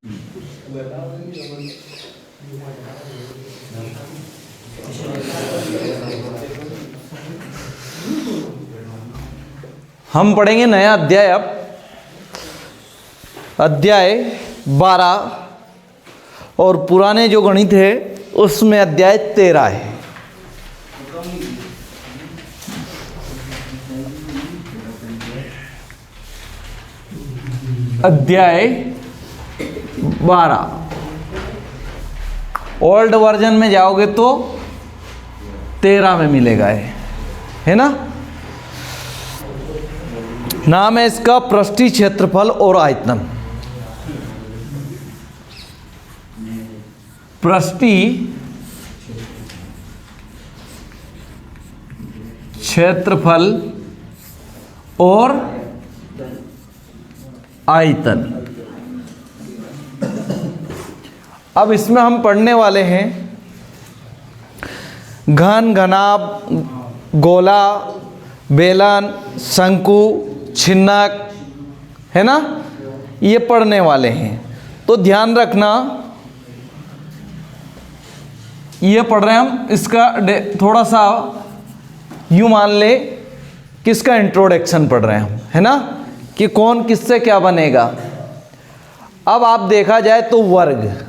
हम पढ़ेंगे नया अध्याय। अब अध्याय 12 और पुराने जो गणित है उसमें अध्याय 13 है। अध्याय 12 ओल्ड वर्जन में जाओगे तो 13 में मिलेगा, है ना। नाम है इसका पृष्ठीय क्षेत्रफल और आयतन। पृष्ठीय क्षेत्रफल और आयतन। अब इसमें हम पढ़ने वाले हैं घन, घनाभ, गोला, बेलन, शंकु, छिन्नक, है ना, ये पढ़ने वाले हैं। तो ध्यान रखना, ये पढ़ रहे हैं हम। इसका थोड़ा सा यूं मान ले कि इसका इंट्रोडक्शन पढ़ रहे हैं हम, है ना, कि कौन किससे क्या बनेगा। अब आप देखा जाए तो वर्ग,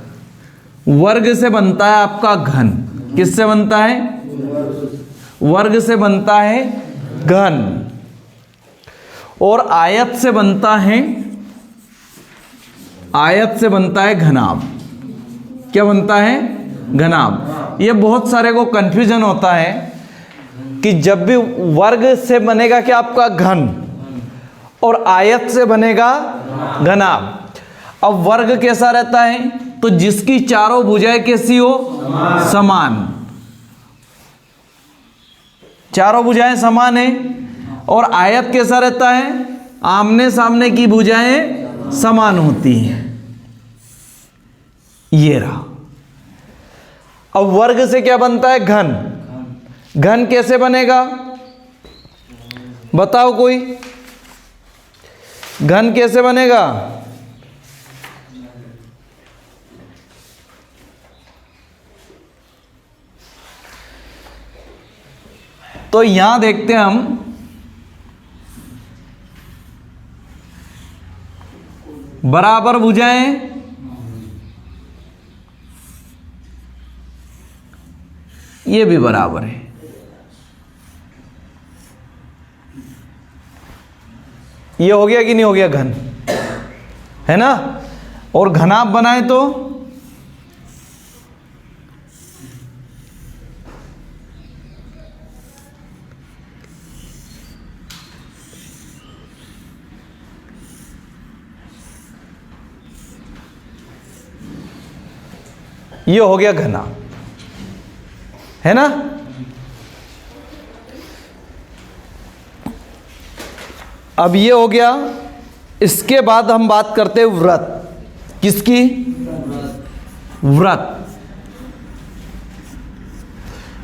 वर्ग से बनता है आपका घन। किससे बनता है? वर्ग से बनता है घन। और आयत से बनता है, आयत से बनता है घनाभ। क्या बनता है? घनाभ। ये बहुत सारे को कंफ्यूजन होता है कि जब भी वर्ग से बनेगा क्या आपका घन और आयत से बनेगा घनाभ। अब वर्ग कैसा रहता है? तो जिसकी चारों भुजाएं कैसी हो? समान। चारों भुजाएं समान है। और आयत कैसा रहता है? आमने सामने की भुजाएं समान होती हैं। ये रहा। अब वर्ग से क्या बनता है? घन। घन कैसे बनेगा बताओ कोई? घन कैसे बनेगा? तो यहां देखते हैं हम, बराबर भुजाएं, ये भी बराबर है। ये हो गया कि नहीं हो गया? घन, है ना। और घनाभ बनाए तो ये हो गया घना, है ना। अब ये हो गया। इसके बाद हम बात करते हैं व्रत। किसकी? व्रत।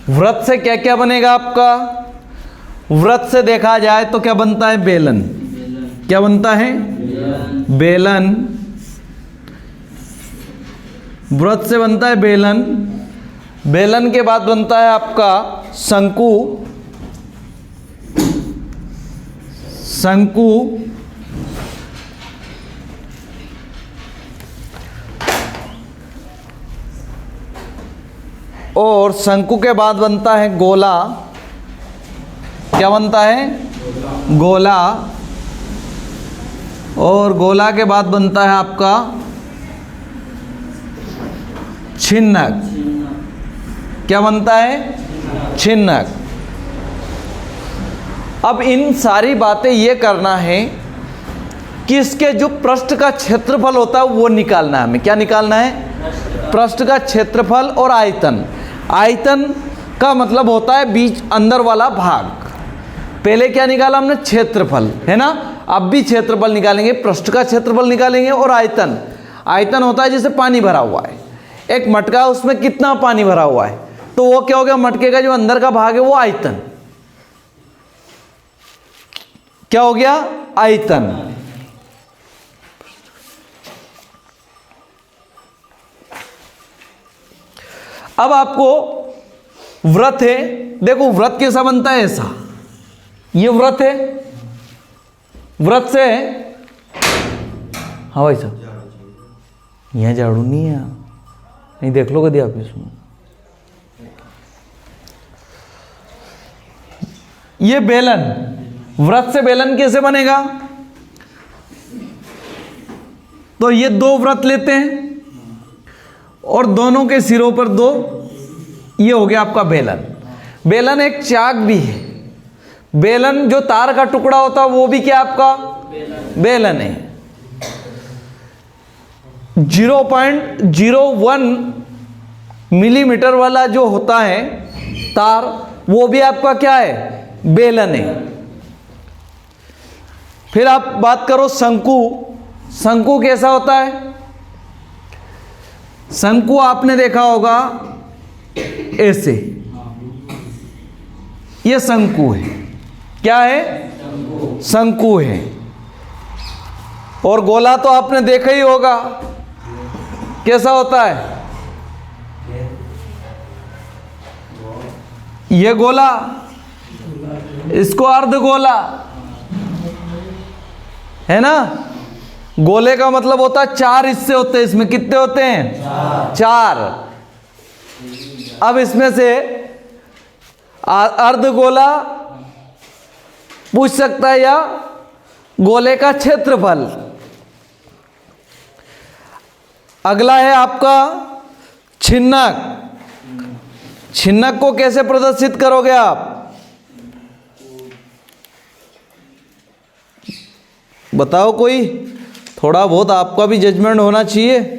व्रत से क्या क्या बनेगा आपका? व्रत से देखा जाए तो क्या बनता है? बेलन। क्या बनता है? बेलन। व्रत से बनता है बेलन। बेलन के बाद बनता है आपका शंकु। शंकु। और शंकु के बाद बनता है गोला। क्या बनता है? गोला। और गोला के बाद बनता है आपका छिन्नक। क्या बनता है? छिन्नक। अब इन सारी बातें ये करना है कि इसके जो पृष्ठ का क्षेत्रफल होता है वो निकालना है हमें। क्या निकालना है? पृष्ठ का क्षेत्रफल और आयतन। आयतन का मतलब होता है बीच अंदर वाला भाग। पहले क्या निकाला हमने? क्षेत्रफल, है ना। अब भी क्षेत्रफल निकालेंगे, पृष्ठ का क्षेत्रफल निकालेंगे और आयतन। आयतन होता है जैसे पानी भरा हुआ है, एक मटका, उसमें कितना पानी भरा हुआ है, तो वो क्या हो गया? मटके का जो अंदर का भाग है वो आयतन। क्या हो गया? आयतन। अब आपको वृत्त है, देखो वृत्त कैसा बनता है, ऐसा, ये वृत्त है, वृत्त से, हाँ भाई साहब यहाँ झाड़ू नहीं है, नहीं देख लो कभी आप इसमें, ये बेलन, वृत्त से बेलन कैसे बनेगा, तो ये दो वृत्त लेते हैं और दोनों के सिरों पर दो, ये हो गया आपका बेलन। बेलन एक चाक भी है, बेलन जो तार का टुकड़ा होता है वो भी क्या आपका बेलन है। 0.01 मिलीमीटर वाला जो होता है तार, वो भी आपका क्या है, बेलन है। फिर आप बात करो शंकु, शंकु कैसा होता है, शंकु आपने देखा होगा ऐसे, ये शंकु है, क्या है, शंकु है। और गोला तो आपने देखा ही होगा कैसा होता है, ये गोला, इसको अर्धगोला है ना। गोले का मतलब होता है 4 हिस्से होते हैं, इसमें कितने होते हैं, 4। अब इसमें से अर्धगोला पूछ सकता है या गोले का क्षेत्रफल। अगला है आपका छिन्नक, छिन्नक को कैसे प्रदर्शित करोगे आप, बताओ कोई, थोड़ा बहुत आपका भी जजमेंट होना चाहिए।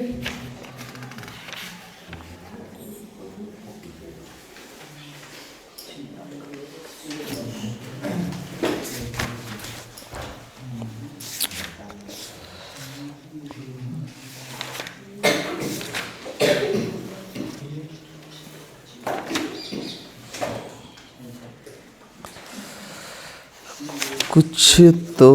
कुछ तो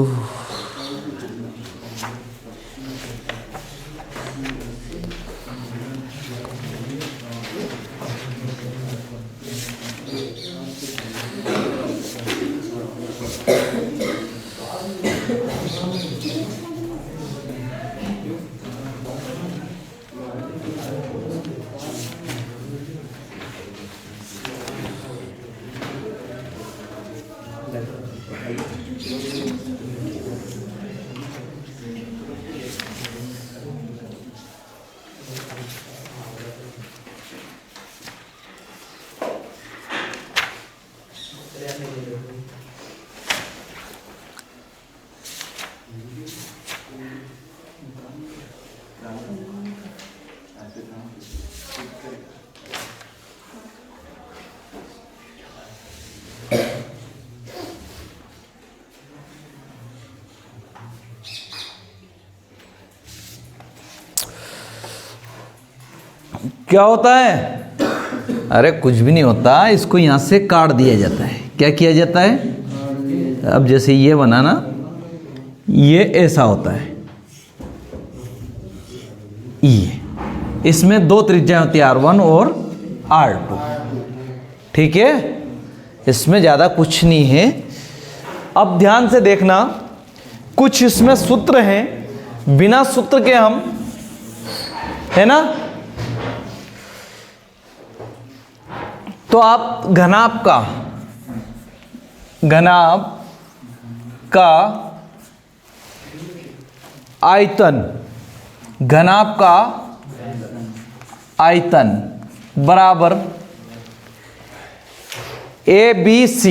क्या होता है, अरे कुछ भी नहीं होता, इसको यहां से काट दिया जाता है। क्या किया जाता है, अब जैसे ये बना ना, ये ऐसा होता है, ये इसमें 2 त्रिज्या होती है, R1 और R2, ठीक है, इसमें ज्यादा कुछ नहीं है। अब ध्यान से देखना, कुछ इसमें सूत्र हैं, बिना सूत्र के हम, है ना, तो आप घनाभ का आयतन, घनाभ का आयतन बराबर ABC,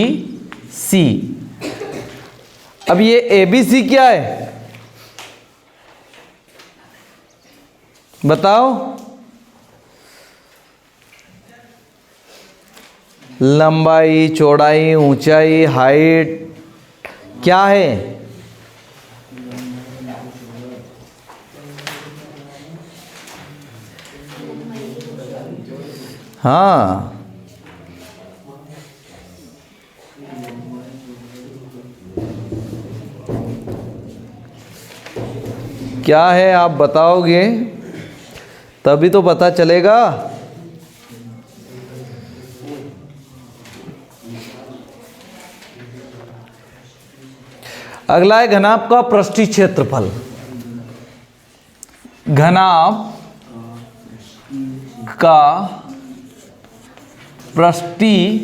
ABC। अब ये ABC क्या है, बताओ, लंबाई, चौड़ाई, ऊंचाई, हाइट, क्या है, हाँ, क्या है आप बताओगे तभी तो पता चलेगा। अगला है घनाभ का पृष्ठीय क्षेत्रफल। घनाभ का पृष्ठीय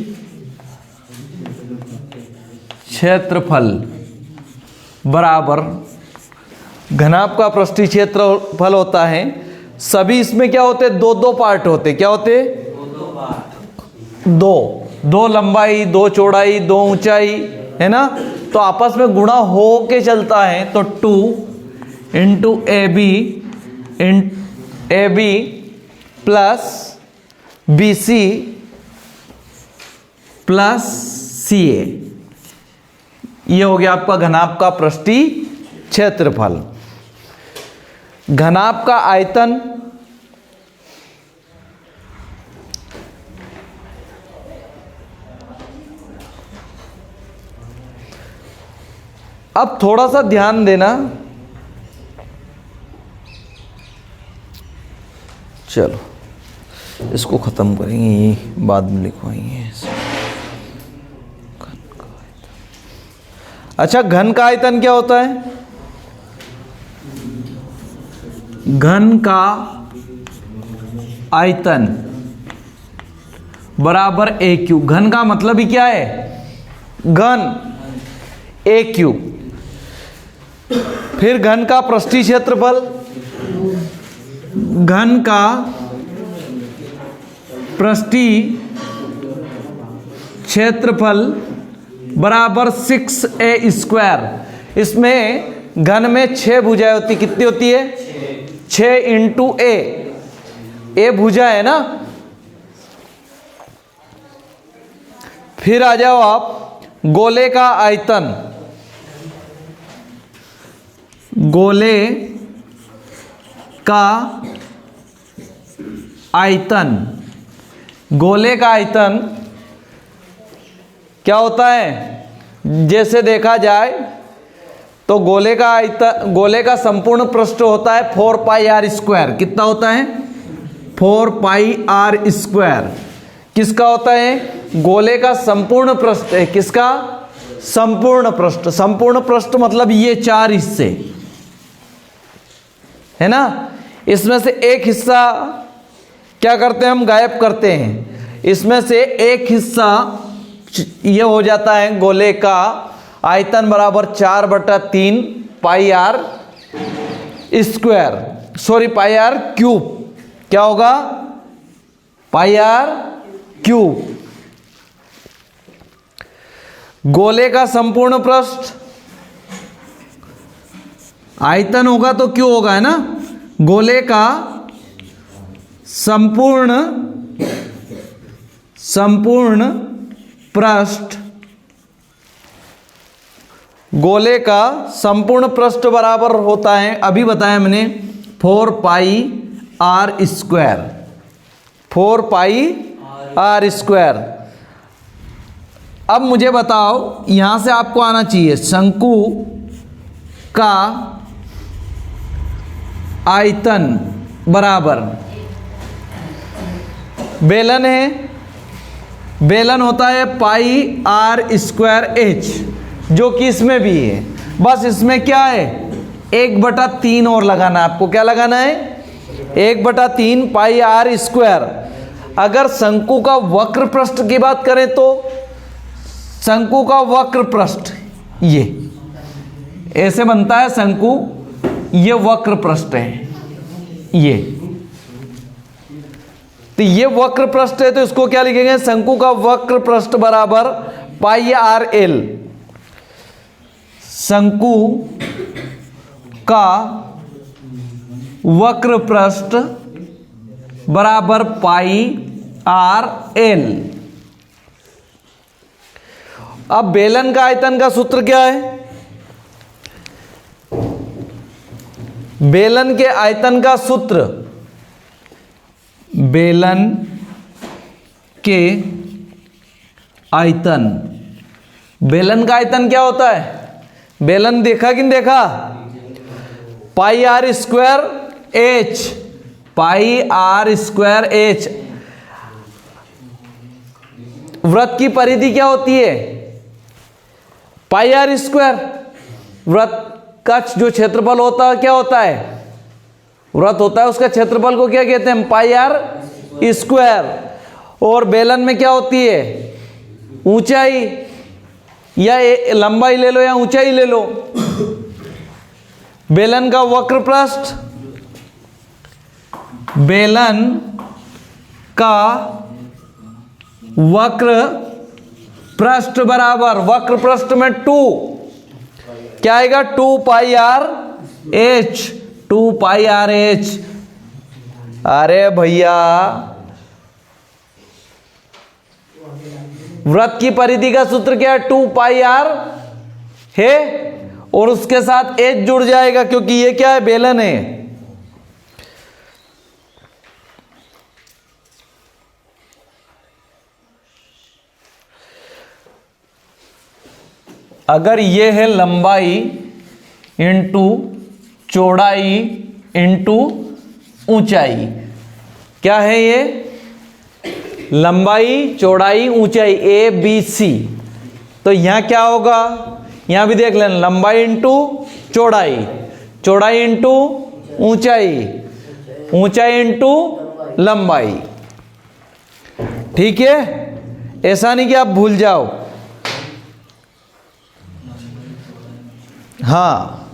क्षेत्रफल बराबर, घनाभ का पृष्ठीय क्षेत्रफल होता है, सभी इसमें क्या होते हैं, दो दो पार्ट होते, क्या होते, दो लंबाई, दो चौड़ाई, दो ऊंचाई, है ना। तो आपस में गुणा हो के चलता है, तो 2 into A B plus B C plus C A, ये हो गया आपका घनाभ का पृष्ठीय क्षेत्रफल। घनाभ का आयतन, अब थोड़ा सा ध्यान देना, चलो इसको खत्म करेंगे, ये बाद में लिखवाएंगे। अच्छा, घन का आयतन क्या होता है, घन का आयतन बराबर ए क्यूब। घन का मतलब ही क्या है, घन, ए क्यूब। फिर घन का पृष्ठीय क्षेत्रफल, घन का पृष्ठीय क्षेत्रफल बराबर 6a²। इसमें घन में 6 भुजाएं होती, कितनी होती है, 6 इंटू ए भुजा है ना। फिर आ जाओ आप गोले का आयतन, गोले का आयतन, गोले का आयतन क्या होता है, जैसे देखा जाए तो गोले का आयतन, गोले का संपूर्ण पृष्ठ होता है 4πr²। कितना होता है, 4πr²। किसका होता है, गोले का संपूर्ण पृष्ठ है, किसका, संपूर्ण पृष्ठ। संपूर्ण पृष्ठ मतलब ये 4 हिस्से है ना, इसमें से एक हिस्सा क्या करते हैं हम, गायब करते हैं। इसमें से एक हिस्सा ये हो जाता है गोले का आयतन बराबर 4/3 πr², सॉरी πr³। क्या होगा, πr³। गोले का संपूर्ण पृष्ठ, आयतन होगा तो क्यों होगा, है ना। गोले का संपूर्ण पृष्ठ, गोले का संपूर्ण पृष्ठ बराबर होता है, अभी बताया मैंने, 4πr²। 4πr²। अब मुझे बताओ, यहां से आपको आना चाहिए, शंकु का आयतन बराबर, बेलन है, बेलन होता है πr²h, जो कि इसमें भी है। बस इसमें क्या है, 1/3 और लगाना है आपको। क्या लगाना है, 1/3 πr²। अगर शंकु का वक्र पृष्ठ की बात करें तो शंकु का वक्र पृष्ठ ये ऐसे बनता है शंकु, ये वक्र पृष्ठ है, ये तो ये वक्र पृष्ठ है, तो इसको क्या लिखेंगे, शंकु का वक्र पृष्ठ बराबर πrl। शंकु का वक्र पृष्ठ बराबर πrl। अब बेलन का आयतन का सूत्र क्या है, बेलन के आयतन का सूत्र, बेलन के आयतन, बेलन का आयतन क्या होता है, बेलन देखा कि नहीं देखा, pi R square H, pi R square H. वृत्त की परिधि क्या होती है? Pi R square. वृत्त का जो क्षेत्रफल होता है क्या होता है? वृत्त होता है उसका क्षेत्रफल को क्या कहते हैं? पाई आर स्क्वायर। और बेलन में क्या होती है? ऊंचाई, या लंबाई ले लो या ऊंचाई ले लो। बेलन का वक्र पृष्ठ, बेलन का वक्र पृष्ठ बराबर, वक्र पृष्ठ में 2 क्या आएगा? 2 पाई आर एच, 2 पाई आर एच। अरे भैया, वृत्त की परिधि का सूत्र क्या है? 2 पाई आर है, और उसके साथ एच जुड़ जाएगा क्योंकि ये क्या है? बेलन है। अगर ये है लंबाई इंटू चौड़ाई इंटू ऊंचाई, क्या है ये? लंबाई, चौड़ाई, ऊंचाई, ए बी सी। तो यहां क्या होगा? यहां भी देख लेना, लंबाई इंटू चौड़ाई, चौड़ाई इंटू ऊंचाई, ऊंचाई इंटू लंबाई। ठीक है, ऐसा नहीं कि आप भूल जाओ। हाँ,